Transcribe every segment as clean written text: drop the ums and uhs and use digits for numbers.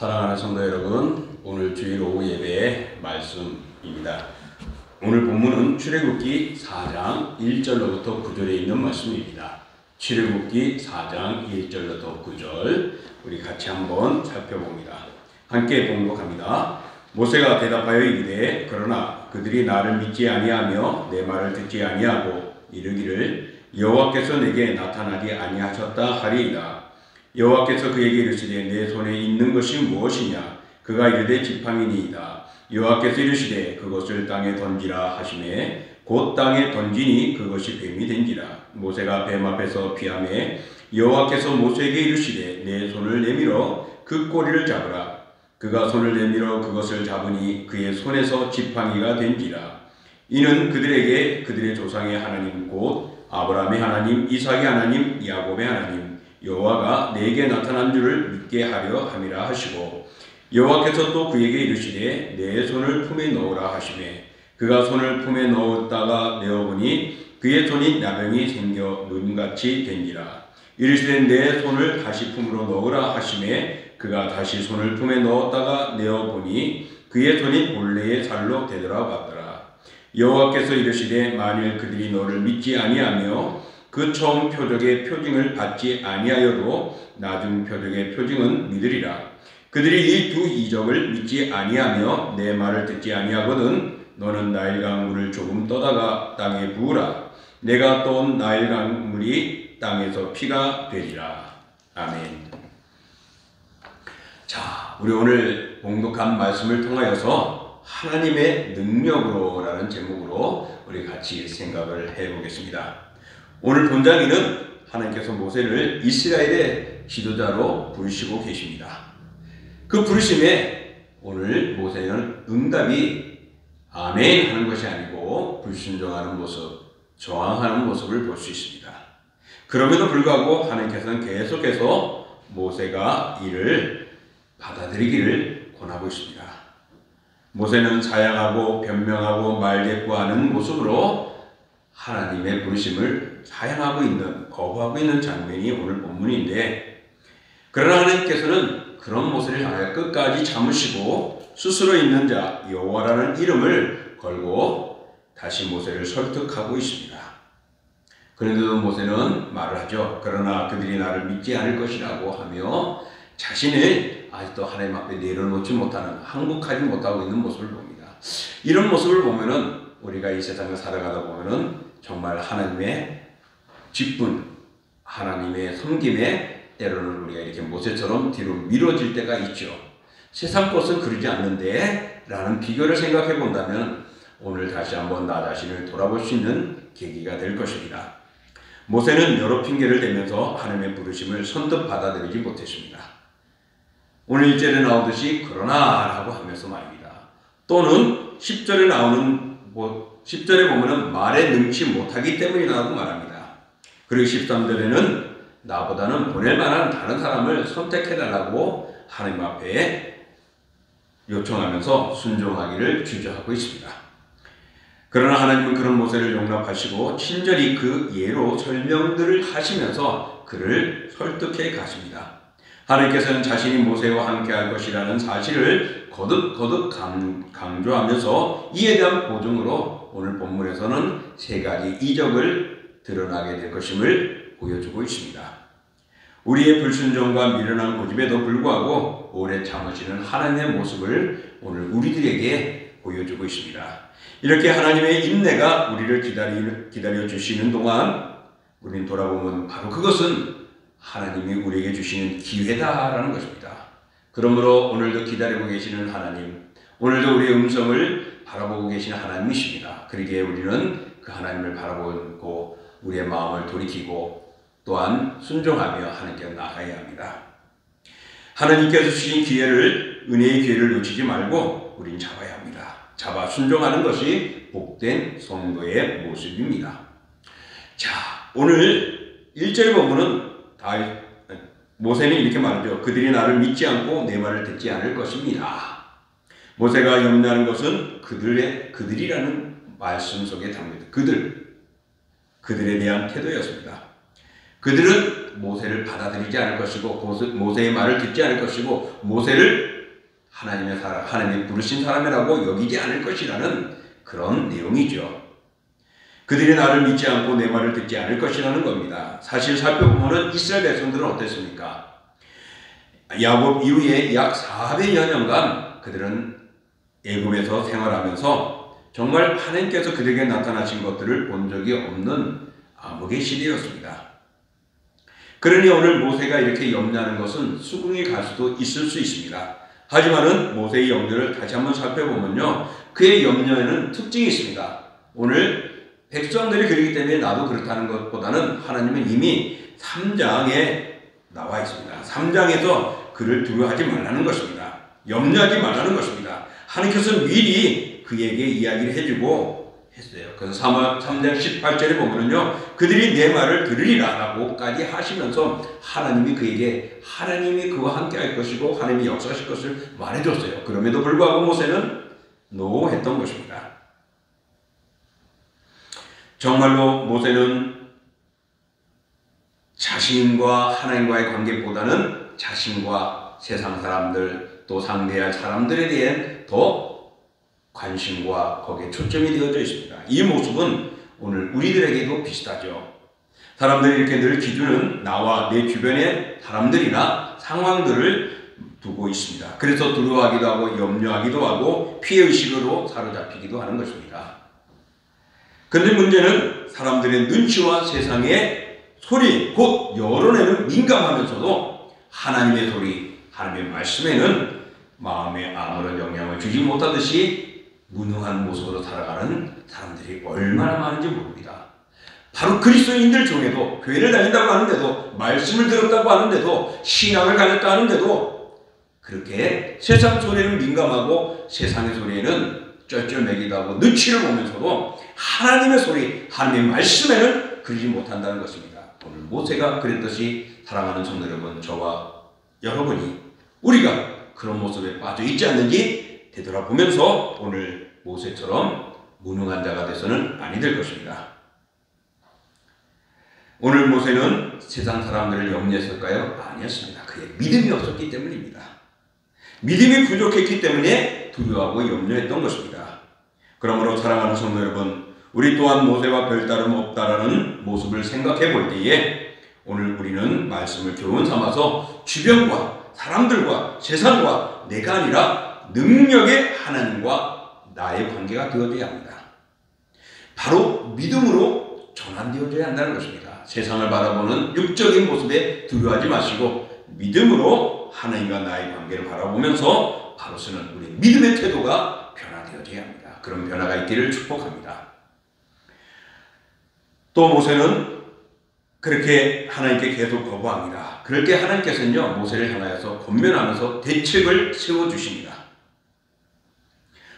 사랑하는 성도 여러분, 오늘 주일 오후 예배의 말씀입니다. 오늘 본문은 출애굽기 4장 1절로부터 9절에 있는 말씀입니다. 출애굽기 4장 1절로부터 9절 우리 같이 한번 살펴봅니다. 함께 봉독합니다. 모세가 대답하여 이르되 그러나 그들이 나를 믿지 아니하며 내 말을 듣지 아니하고 이르기를 여호와께서 내게 나타나지 아니하셨다 하리이다. 여호와께서 그에게 이르시되 내 손에 있는 것이 무엇이냐? 그가 이르되 지팡이니이다. 여호와께서 이르시되 그것을 땅에 던지라 하시매 곧 땅에 던지니 그것이 뱀이 된지라. 모세가 뱀 앞에서 피하매 여호와께서 모세에게 이르시되 내 손을 내밀어 그 꼬리를 잡으라. 그가 손을 내밀어 그것을 잡으니 그의 손에서 지팡이가 된지라. 이는 그들에게 그들의 조상의 하나님 곧 아브라함의 하나님, 이삭의 하나님, 야곱의 하나님 여호와가 내게 나타난 줄을 믿게 하려 함이라 하시고, 여호와께서 또 그에게 이르시되 내 손을 품에 넣으라 하시매 그가 손을 품에 넣었다가 내어보니 그의 손이 나병이 생겨 눈같이 된지라. 이르시되 내 손을 다시 품으로 넣으라 하시매 그가 다시 손을 품에 넣었다가 내어보니 그의 손이 본래의 살로 되돌아왔더라. 여호와께서 이르시되 만일 그들이 너를 믿지 아니하며 그 처음 표적의 표징을 받지 아니하여도 나중 표적의 표징은 믿으리라. 그들이 이 두 이적을 믿지 아니하며 내 말을 듣지 아니하거든 너는 나일강 물을 조금 떠다가 땅에 부으라. 내가 떠온 나일강 물이 땅에서 피가 되리라. 아멘. 자, 우리 오늘 봉독한 말씀을 통하여서 하나님의 능력으로라는 제목으로 우리 같이 생각을 해보겠습니다. 오늘 본장에는 하나님께서 모세를 이스라엘의 지도자로 부르시고 계십니다. 그 부르심에 오늘 모세는 응답이 아멘 하는 것이 아니고 불순종하는 모습, 저항하는 모습을 볼 수 있습니다. 그럼에도 불구하고 하나님께서는 계속해서 모세가 이를 받아들이기를 권하고 있습니다. 모세는 사양하고 변명하고 말대꾸하는 모습으로 하나님의 부르심을 사양하고 있는, 거부하고 있는 장면이 오늘 본문인데, 그러나 하나님께서는 그런 모세를 향하여 끝까지 참으시고 스스로 있는 자 여호와라는 이름을 걸고 다시 모세를 설득하고 있습니다. 그런데도 모세는 말을 하죠. 그러나 그들이 나를 믿지 않을 것이라고 하며 자신을 아직도 하나님 앞에 내려놓지 못하는, 항복하지 못하고 있는 모습을 봅니다. 이런 모습을 보면은 우리가 이 세상을 살아가다 보면은 정말 하나님의 직분, 하나님의 섬김에 때로는 우리가 이렇게 모세처럼 뒤로 미뤄질 때가 있죠. 세상 것은 그러지 않는데 라는 비교를 생각해 본다면 오늘 다시 한번 나 자신을 돌아볼 수 있는 계기가 될 것입니다. 모세는 여러 핑계를 대면서 하나님의 부르심을 선뜻 받아들이지 못했습니다. 오늘 1절에 나오듯이 그러나 라고 하면서 말입니다. 또는 10절에 나오는 10절에 보면은 말에 능치 못하기 때문이라고 말합니다. 그리고 13절에는 나보다는 보낼 만한 다른 사람을 선택해달라고 하나님 앞에 요청하면서 순종하기를 주저하고 있습니다. 그러나 하나님은 그런 모세를 용납하시고 친절히 그 예로 설명들을 하시면서 그를 설득해 가십니다. 하나님께서는 자신이 모세와 함께 할 것이라는 사실을 거듭 강조하면서 이에 대한 보증으로 오늘 본문에서는 세 가지 이적을 드러나게 될 것임을 보여주고 있습니다. 우리의 불순종과 미련한 고집에도 불구하고 오래 참으시는 하나님의 모습을 오늘 우리들에게 보여주고 있습니다. 이렇게 하나님의 인내가 우리를 기다려 주시는 동안 우리는 돌아보면 바로 그것은 하나님이 우리에게 주시는 기회다라는 것입니다. 그러므로 오늘도 기다리고 계시는 하나님, 오늘도 우리의 음성을 바라보고 계시는 하나님이십니다. 그러기에 우리는 그 하나님을 바라보고 우리의 마음을 돌이키고 또한 순종하며 하나님께 나아가야 합니다. 하나님께서 주신 기회를, 은혜의 기회를 놓치지 말고 우린 잡아야 합니다. 잡아 순종하는 것이 복된 성도의 모습입니다. 자, 오늘 1절 본문은 모세는 이렇게 말하죠. 그들이 나를 믿지 않고 내 말을 듣지 않을 것입니다. 모세가 염려하는 것은 그들이라는 말씀 속에 담깁니다. 그들에 대한 태도였습니다. 그들은 모세를 받아들이지 않을 것이고 모세의 말을 듣지 않을 것이고 모세를 하나님이 부르신 사람이라고 여기지 않을 것이라는 그런 내용이죠. 그들이 나를 믿지 않고 내 말을 듣지 않을 것이라는 겁니다. 사실 살펴보면 이스라엘 백성들은 어땠습니까? 야곱 이후에 약 400여 년간 그들은 애굽에서 생활하면서 정말 하나님께서 그들에게 나타나신 것들을 본 적이 없는 암흑의 시대였습니다. 그러니 오늘 모세가 이렇게 염려하는 것은 수긍이 갈 수도 있을 수 있습니다. 하지만은 모세의 염려를 다시 한번 살펴보면요, 그의 염려에는 특징이 있습니다. 오늘 백성들이 그러기 때문에 나도 그렇다는 것보다는 하나님은 이미 3장에 나와 있습니다. 3장에서 그를 두려워하지 말라는 것입니다. 염려하지 말라는 것입니다. 하나님께서 미리 그에게 이야기를 해주고 했어요. 그래서 3장 18절에 보면요, 그들이 내 말을 들으리라 라고까지 하시면서 하나님이 그에게 하나님이 그와 함께 할 것이고 하나님이 역사하실 것을 말해줬어요. 그럼에도 불구하고 모세는 노했던 것입니다. 정말로 모세는 자신과 하나님과의 관계보다는 자신과 세상 사람들 또 상대할 사람들에 대한 더 관심과 거기에 초점이 되어져 있습니다. 이 모습은 오늘 우리들에게도 비슷하죠. 사람들이 이렇게 늘 기준은 나와 내 주변의 사람들이나 상황들을 두고 있습니다. 그래서 두려워하기도 하고 염려하기도 하고 피해의식으로 사로잡히기도 하는 것입니다. 그런데 문제는 사람들의 눈치와 세상의 소리, 곧 여론에는 민감하면서도 하나님의 소리, 하나님의 말씀에는 마음에 아무런 영향을 주지 못하듯이 무능한 모습으로 살아가는 사람들이 얼마나 많은지 모릅니다. 바로 그리스도인들 중에도 교회를 다닌다고 하는데도 말씀을 들었다고 하는데도 신앙을 가졌다 하는데도 그렇게 세상 소리에는 민감하고 세상의 소리에는 쩔쩔매기도 하고 눈치를 보면서도 하나님의 소리, 하나님의 말씀에는 그러지 못한다는 것입니다. 오늘 모세가 그랬듯이 사랑하는 성도 여러분, 저와 여러분이 우리가 그런 모습에 빠져 있지 않는지 되돌아보면서 오늘 모세처럼 무능한 자가 돼서는 아니 될 것입니다. 오늘 모세는 세상 사람들을 염려했을까요? 아니었습니다. 그의 믿음이 없었기 때문입니다. 믿음이 부족했기 때문에 두려워하고 염려했던 것입니다. 그러므로 사랑하는 성도 여러분, 우리 또한 모세와 별다름 없다라는 모습을 생각해 볼 때에 오늘 우리는 말씀을 교훈 삼아서 주변과 사람들과 세상과 내가 아니라 능력의 하나님과 나의 관계가 되어져야 합니다. 바로 믿음으로 전환되어져야 한다는 것입니다. 세상을 바라보는 육적인 모습에 두려워하지 마시고 믿음으로 하나님과 나의 관계를 바라보면서 바로서는 우리 믿음의 태도가 변화되어져야 합니다. 그런 변화가 있기를 축복합니다. 또 모세는 그렇게 하나님께 계속 거부합니다. 그럴 때 하나님께서는요, 모세를 향하여서 권면하면서 대책을 세워주십니다.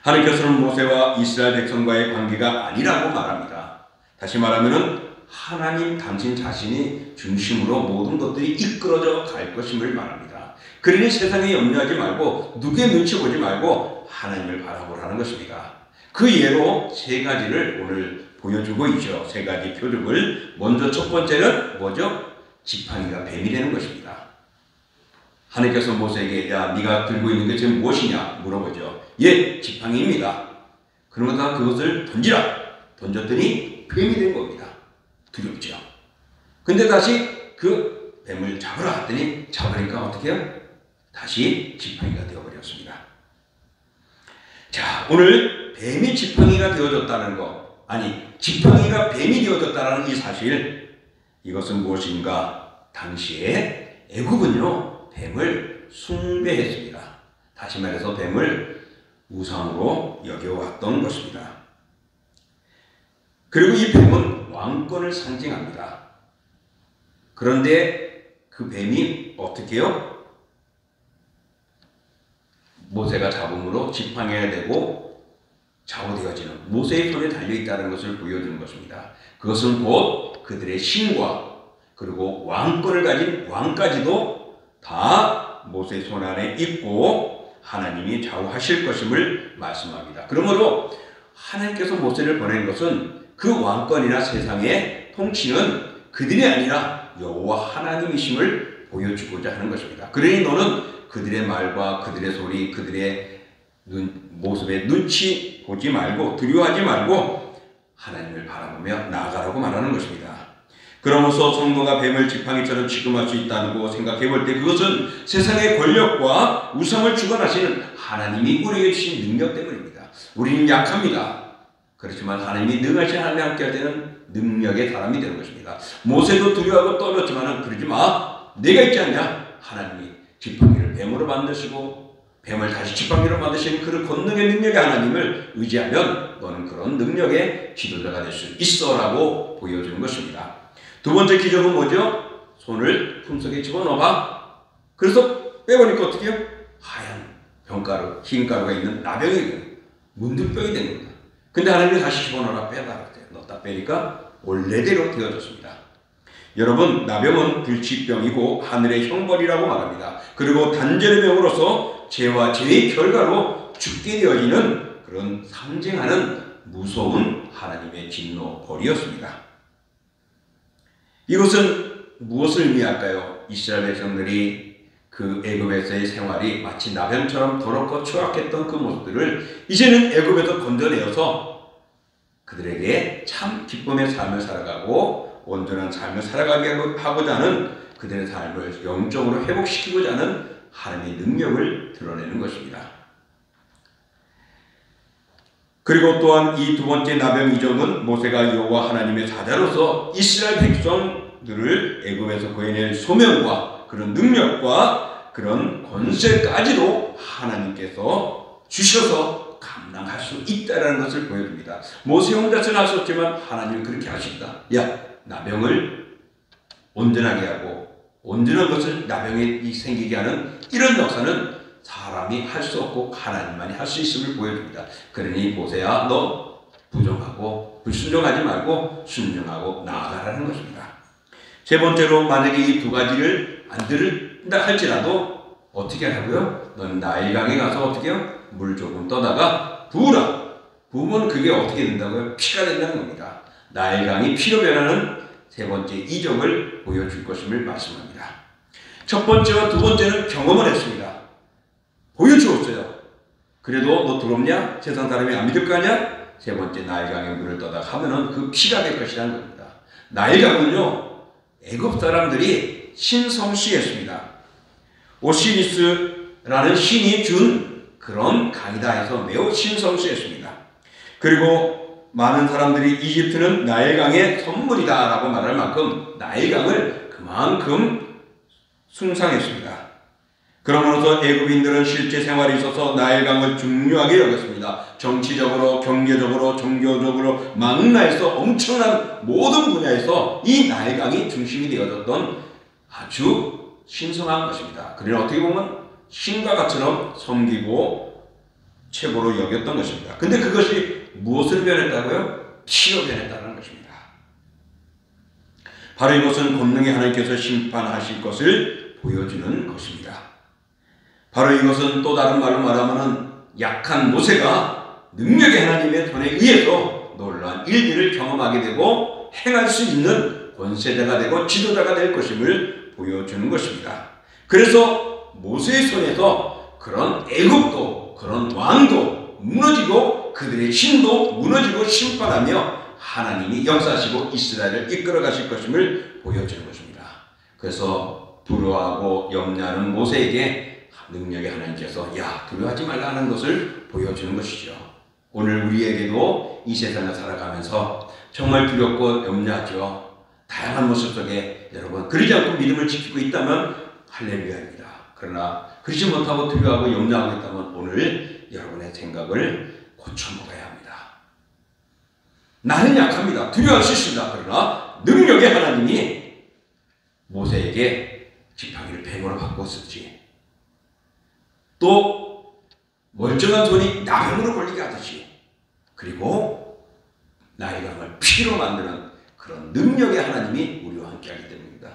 하나님께서는 모세와 이스라엘 백성과의 관계가 아니라고 말합니다. 다시 말하면 하나님 당신 자신이 중심으로 모든 것들이 이끌어져 갈 것임을 말합니다. 그러니 세상에 염려하지 말고 누구의 눈치 보지 말고 하나님을 바라보라는 것입니다. 그 예로 세 가지를 오늘 보여주고 있죠. 세 가지 표적을. 먼저 첫 번째는 뭐죠? 지팡이가 뱀이 되는 것입니다. 하나님께서 모세에게 야, 네가 들고 있는 게 지금 무엇이냐 물어보죠. 예, 지팡이입니다. 그러면서 그것을 던지라. 던졌더니 뱀이 된 겁니다. 두렵죠. 근데 다시 그 뱀을 잡으라 했더니 잡으니까 어떻게 해요? 다시 지팡이가 되어버렸습니다. 자, 오늘 뱀이 지팡이가 되어졌다는 것, 아니 지팡이가 뱀이 되어졌다는 이 사실, 이것은 무엇인가? 당시에 애굽은요 뱀을 숭배했습니다. 다시 말해서 뱀을 우상으로 여겨왔던 것입니다. 그리고 이 뱀은 왕권을 상징합니다. 그런데 그 뱀이 어떻게 해요? 모세가 잡음으로 지팡이가 되고 좌우되어지는 모세의 손에 달려있다는 것을 보여주는 것입니다. 그것은 곧 그들의 신과 그리고 왕권을 가진 왕까지도 다 모세의 손 안에 있고 하나님이 좌우하실 것임을 말씀합니다. 그러므로 하나님께서 모세를 보낸 것은 그 왕권이나 세상의 통치는 그들이 아니라 여호와 하나님이심을 보여주고자 하는 것입니다. 그러니 너는 그들의 말과 그들의 소리, 그들의 모습에 눈치 보지 말고 두려워하지 말고 하나님을 바라보며 나아가라고 말하는 것입니다. 그러면서 성도가 뱀을 지팡이처럼 취급할 수 있다고 생각해 볼 때 그것은 세상의 권력과 우상을 주관하시는 하나님이 우리에게 주신 능력 때문입니다. 우리는 약합니다. 그렇지만 하나님이 능하신 하나님이 함께할 때는 능력의 사람이 되는 것입니다. 모세도 두려워하고 떨었지만 그러지 마. 내가 있지 않냐? 하나님이 지팡이를 뱀으로 만드시고 뱀을 다시 지팡이로 만드시는 그런 권능의 능력의 하나님을 의지하면 너는 그런 능력의 지도자가 될 수 있어라고 보여주는 것입니다. 두 번째 기적은 뭐죠? 손을 품속에 집어넣어봐. 그래서 빼보니까 어떻게 해요? 하얀 병가루, 흰 가루가 있는 나병이 문둥병이 된 겁니다. 근데 하나님이 다시 집어넣어라 빼라 그랬어요. 넣었다 빼니까 원래대로 되어졌습니다. 여러분, 나병은 불치병이고 하늘의 형벌이라고 말합니다. 그리고 단절의 병으로서 죄와 죄의 결과로 죽게 되어지는 그런 상징하는 무서운 하나님의 진노 벌이었습니다. 이것은 무엇을 의미할까요? 이스라엘 백성들이 그 애굽에서의 생활이 마치 나병처럼 더럽고 추악했던 그 모습들을 이제는 애굽에서 건져내어서 그들에게 참 기쁨의 삶을 살아가고 온전한 삶을 살아가게 하고자 하는 그들의 삶을 영적으로 회복시키고자 하는 하나님의 능력을 드러내는 것입니다. 그리고 또한 이 두 번째 나병 이적은 모세가 여호와 하나님의 사자로서 이스라엘 백성들을 애굽에서 구해낼 소명과 그런 능력과 그런 권세까지도 하나님께서 주셔서 감당할 수 있다는 것을 보여줍니다. 모세 혼자서는 할 수 없지만 하나님은 그렇게 하신다. 야, 나병을 온전하게 하고 온전한 것을 나병이 생기게 하는 이런 역사는 사람이 할 수 없고 하나님만이 할 수 있음을 보여줍니다. 그러니 모세야, 너 부정하고 불순종하지 말고 순종하고 나아가라는 것입니다. 세 번째로 만약에 이 두 가지를 안 들은다 할지라도 어떻게 하라고요? 너는 나일강에 가서 어떻게 해요? 물 조금 떠다가 부으라. 부으면 그게 어떻게 된다고요? 피가 된다는 겁니다. 나일강이 피로 변하는 세 번째 이적을 보여줄 것임을 말씀합니다. 첫 번째와 두 번째는 경험을 했습니다. 보여주었어요. 그래도 너 두렵냐? 세상 사람이 안 믿을 거 아니야? 세 번째 나일강에 물을 떠다가 하면은 그 피가 될 것이라는 겁니다. 나일강은요, 애굽 사람들이 신성시했습니다. 오시리스라는 신이 준 그런 강이다 해서 매우 신성시했습니다. 그리고 많은 사람들이 이집트는 나일강의 선물이다 라고 말할 만큼 나일강을 그만큼 숭상했습니다. 그러므로서 애굽인들은 실제 생활에 있어서 나일강을 중요하게 여겼습니다. 정치적으로, 경제적으로, 종교적으로, 망나에서 엄청난 모든 분야에서 이 나일강이 중심이 되어졌던 아주 신성한 것입니다. 그러나 어떻게 보면 신과 같처럼 섬기고 최고로 여겼던 것입니다. 근데 그것이 무엇으로 변했다고요? 피로 변했다는 것입니다. 바로 이것은 권능의 하나님께서 심판하실 것을 보여주는 것입니다. 바로 이것은 또 다른 말로 말하면 약한 모세가 능력의 하나님의 손에 의해서 놀라운 일들을 경험하게 되고 행할 수 있는 권세자가 되고 지도자가 될 것임을 보여주는 것입니다. 그래서 모세의 손에서 그런 애굽도 그런 왕도 무너지고 그들의 신도 무너지고 심판하며 하나님이 역사하시고 이스라엘을 이끌어 가실 것임을 보여주는 것입니다. 그래서 두려워하고 염려하는 모세에게 능력의 하나님께서 야, 두려워하지 말라는 것을 보여주는 것이죠. 오늘 우리에게도 이 세상을 살아가면서 정말 두렵고 염려하죠. 다양한 모습 속에 여러분 그러지 않고 믿음을 지키고 있다면 할렐루야입니다. 그러나 그러지 못하고 두려워하고 염려하고 있다면 오늘 여러분의 생각을 고쳐먹어야 합니다. 나는 약합니다. 두려워할 수 있습니다. 그러나 능력의 하나님이 모세에게 지팡이를 뱀으로 바꿨었지. 또 멀쩡한 손이 나병으로 걸리게 하듯이 그리고 나일강을 피로 만드는 그런 능력의 하나님이 우리와 함께하기 때문입니다.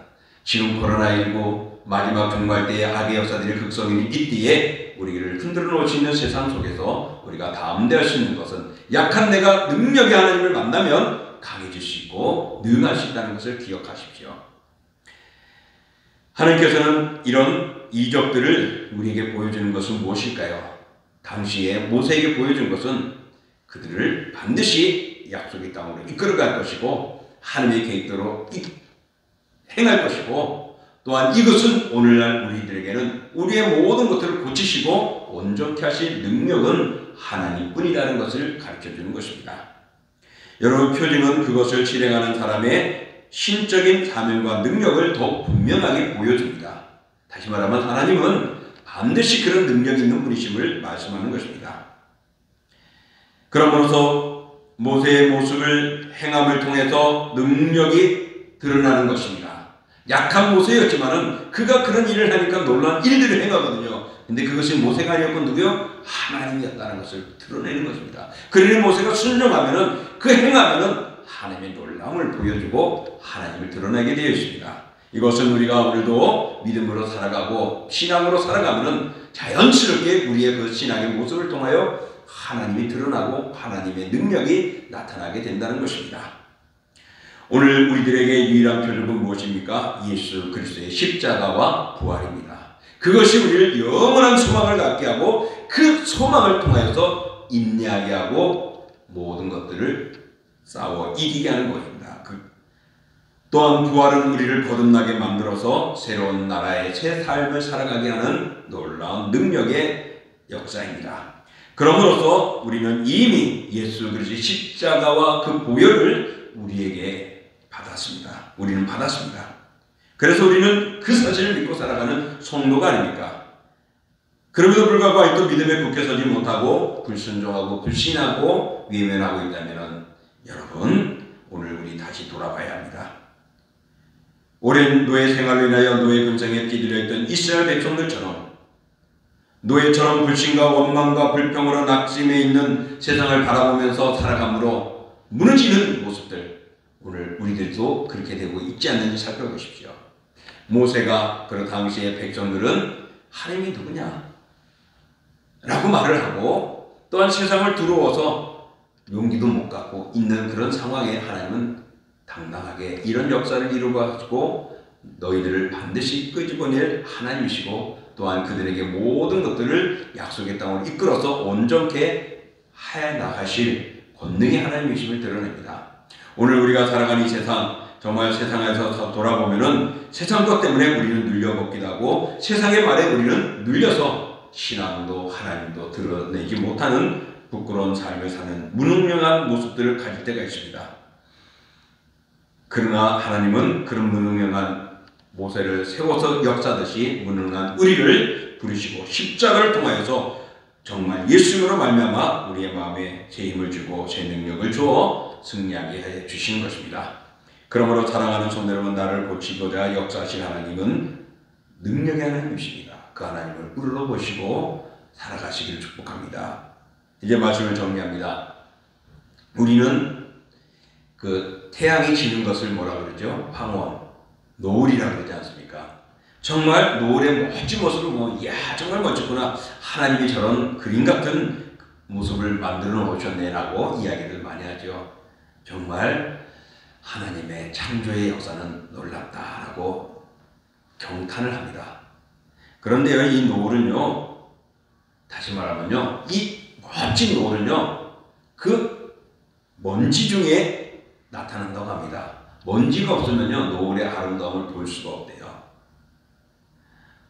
지금 코로나19 마지막 종말 때의 악의 역사들이 극성인 이때에 우리를 흔들어 놓을 수 있는 세상 속에서 우리가 담대할 수 있는 것은 약한 내가 능력의 하나님을 만나면 강해질 수 있고 능할 수 있다는 것을 기억하십시오. 하나님께서는 이런 이적들을 우리에게 보여주는 것은 무엇일까요? 당시에 모세에게 보여준 것은 그들을 반드시 약속의 땅으로 이끌어갈 것이고 하나님의 계획대로 행할 것이고, 또한 이것은 오늘날 우리들에게는 우리의 모든 것들을 고치시고 온전케 하실 능력은 하나님뿐이라는 것을 가르쳐주는 것입니다. 여러분, 표징은 그것을 실행하는 사람의 신적인 사명과 능력을 더 분명하게 보여줍니다. 다시 말하면 하나님은 반드시 그런 능력이 있는 분이심을 말씀하는 것입니다. 그러므로서 모세의 모습을 행함을 통해서 능력이 드러나는 것입니다. 약한 모세였지만은 그가 그런 일을 하니까 놀라운 일들을 행하거든요. 근데 그것이 모세가 아니었고 누구요? 하나님이었다는 것을 드러내는 것입니다. 그러니 모세가 순종하면은, 그 행하면은 하나님의 놀라움을 보여주고 하나님을 드러내게 되어 있습니다. 이것은 우리가 오늘도 믿음으로 살아가고 신앙으로 살아가면은 자연스럽게 우리의 그 신앙의 모습을 통하여 하나님이 드러나고 하나님의 능력이 나타나게 된다는 것입니다. 오늘 우리들에게 유일한 표적은 무엇입니까? 예수 그리스도의 십자가와 부활입니다. 그것이 우리를 영원한 소망을 갖게 하고 그 소망을 통하여서 인내하게 하고 모든 것들을 싸워 이기게 하는 것입니다. 또한 부활은 우리를 거듭나게 만들어서 새로운 나라의 새 삶을 살아가게 하는 놀라운 능력의 역사입니다. 그러므로서 우리는 이미 예수 그리스도의 십자가와 그 보혈을 우리에게 받았습니다. 우리는 받았습니다. 그래서 우리는 그 사실을 믿고 살아가는 성도가 아닙니까? 그럼에도 불구하고 아직도 믿음에 굳게 서지 못하고 불순종하고 불신하고 외면하고 있다면 여러분, 오늘 우리 다시 돌아봐야 합니다. 오랜 노예 생활로 인하여 노예 근성에 찌들려 있던 이스라엘 백성들처럼 노예처럼 불신과 원망과 불평으로 낙심해 있는 세상을 바라보면서 살아감으로 무너지는 모습들, 오늘 우리들도 그렇게 되고 있지 않는지 살펴보십시오. 모세가 그 당시의 백성들은 하나님이 누구냐? 라고 말을 하고 또한 세상을 두려워서 용기도 못 갖고 있는 그런 상황에 하나님은 당당하게 이런 역사를 이루어가지고 너희들을 반드시 끄집어낼 하나님이시고 또한 그들에게 모든 것들을 약속의 땅으로 이끌어서 온전케 해 나가실 권능의 하나님이심을 드러냅니다. 오늘 우리가 살아가는 이 세상, 정말 세상에서 돌아보면은 세상 것 때문에 우리는 눌려먹기도 하고 세상의 말에 우리는 눌려서 신앙도 하나님도 드러내지 못하는 부끄러운 삶을 사는 무능력한 모습들을 가질 때가 있습니다. 그러나 하나님은 그런 무능력한 모세를 세워서 역사하듯이 무능한 우리를 부르시고 십자가를 통하여서 정말 예수님으로 말미암아 우리의 마음에 새 힘을 주고 새 능력을 주어 승리하게 해 주시는 것입니다. 그러므로 사랑하는 성도 여러분, 나를 고치고자 역사하신 하나님은 능력의 하나님이십니다. 그 하나님을 불러보시고 살아가시기를 축복합니다. 이제 말씀을 정리합니다. 우리는 그 태양이 지는 것을 뭐라 그러죠? 황혼, 노을이라고 그러지 않습니까? 정말 노을의 멋진 모습을 이야 정말 멋졌구나, 하나님이 저런 그림 같은 모습을 만들어 놓으셨네라고 이야기를 많이 하죠. 정말 하나님의 창조의 역사는 놀랍다라고 경탄을 합니다. 그런데요, 이 노을은요, 다시 말하면요, 이 멋진 노을은요, 그 먼지 중에 나타난다고 합니다. 먼지가 없으면요, 노을의 아름다움을 볼 수가 없대요.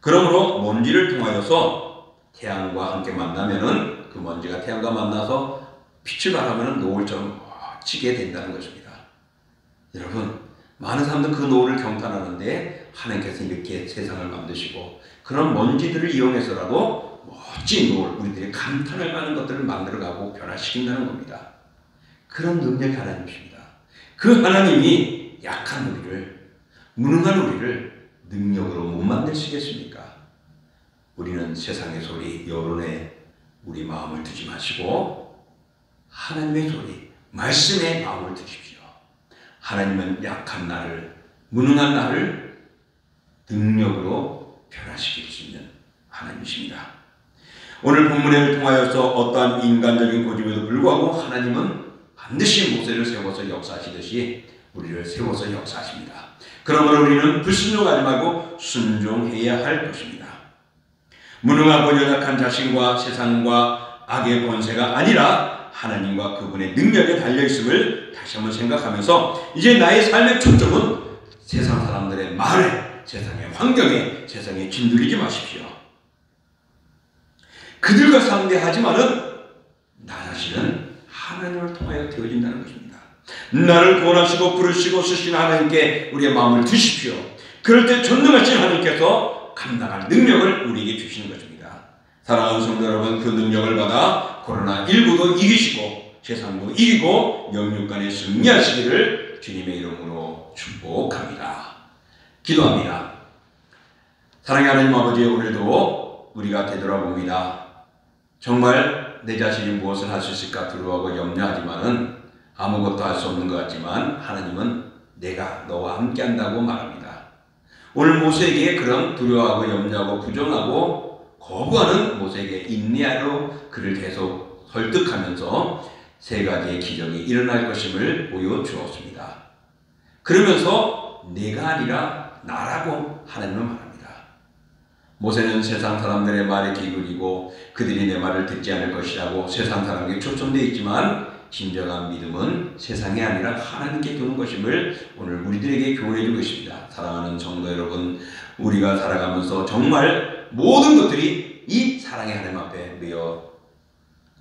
그러므로 먼지를 통하여서 태양과 함께 만나면은 그 먼지가 태양과 만나서 빛을 발하면 노을처럼 멋지게 된다는 것입니다. 여러분, 많은 사람들은 그 노을을 경탄하는데 하나님께서 이렇게 세상을 만드시고 그런 먼지들을 이용해서라도 멋진 노을, 우리들의 감탄할 만한 것들을 만들어가고 변화시킨다는 겁니다. 그런 능력이 하나님이십니다. 그 하나님이 약한 우리를, 무능한 우리를 능력으로 못 만드시겠습니까? 우리는 세상의 소리, 여론에 우리 마음을 두지 마시고 하나님의 소리, 말씀에 마음을 두십시오. 하나님은 약한 나를, 무능한 나를 능력으로 변화시킬 수 있는 하나님이십니다. 오늘 본문을 통하여서 어떠한 인간적인 고집에도 불구하고 하나님은 반드시 모세를 세워서 역사하시듯이 우리를 세워서 역사하십니다. 그러므로 우리는 불순종하지 말고 순종해야 할 것입니다. 무능하고 연약한 자신과 세상과 악의 권세가 아니라 하나님과 그분의 능력에 달려있음을 다시 한번 생각하면서 이제 나의 삶의 초점은 세상 사람들의 말에, 세상의 환경에, 세상에 짓눌리지 마십시오. 그들과 상대하지만은 나 자신은 하나님을 통하여 되어진다는 것입니다. 나를 구원하시고 부르시고 쓰신 하나님께 우리의 마음을 두십시오. 그럴 때 전능하신 하나님께서 감당할 능력을 우리에게 주시는 것입니다. 사랑하는 성도 여러분, 그 능력을 받아 코로나19도 이기시고 세상도 이기고 영육간에 승리하시기를 주님의 이름으로 축복합니다. 기도합니다. 사랑하는 하나님 아버지, 오늘도 우리가 되돌아봅니다. 정말 내 자신이 무엇을 할 수 있을까 두려워하고 염려하지만은 아무것도 할 수 없는 것 같지만 하나님은 내가 너와 함께 한다고 말합니다. 오늘 모세에게 그런 두려워하고 염려하고 부정하고 거부하는 모세에게 인내하러 그를 계속 설득하면서 세 가지의 기적이 일어날 것임을 보여주었습니다. 그러면서 내가 아니라 나라고 하나님은 말합니다. 모세는 세상 사람들의 말에 기울이고 그들이 내 말을 듣지 않을 것이라고 세상 사람에게 초점되어 있지만 진정한 믿음은 세상이 아니라 하나님께 두는 것임을 오늘 우리들에게 교훈해 주고 있습니다. 사랑하는 성도 여러분, 우리가 살아가면서 정말 모든 것들이 이 사랑의 하나님 앞에 매여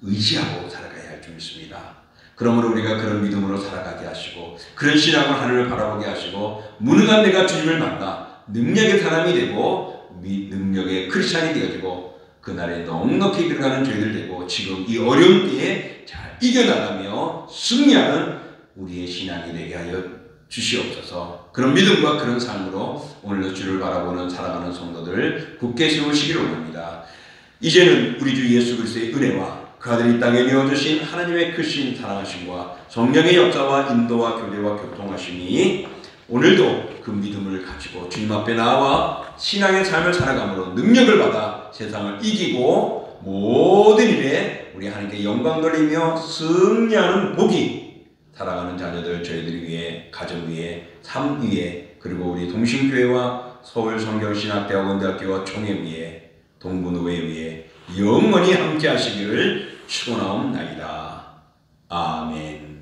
의지하고 살아가야 할 줄 믿습니다. 그러므로 우리가 그런 믿음으로 살아가게 하시고 그런 신앙으로 하나님을 바라보게 하시고 무능한 내가 주님을 만나 능력의 사람이 되고 능력의 크리스찬이 되어지고 그날에 넉넉히 들어가는 저희들 되고 지금 이 어려운 때에 잘 이겨나가며 승리하는 우리의 신앙이 되게 하여 주시옵소서. 그런 믿음과 그런 삶으로 오늘도 주를 바라보는 살아가는 성도들 굳게 세우시기를 원합니다. 이제는 우리 주 예수 그리스도의 은혜와 그 아들 이 땅에 내어주신 하나님의 크신 사랑하심과 성령의 역사와 인도와 교제와 교통하심이 오늘도 그 믿음을 가지고 주님 앞에 나와 신앙의 삶을 살아감으로 능력을 받아 세상을 이기고 모든 일에 우리 하나님께 영광 돌리며 승리하는 복이 사랑하는 자녀들 저희들 위해 가정 위에 삶 위에 그리고 우리 동신교회와 서울성경신학대학원대학교와 총회 위에 동부노회 위에 영원히 함께 하시기를 축원하옵나이다. 아멘.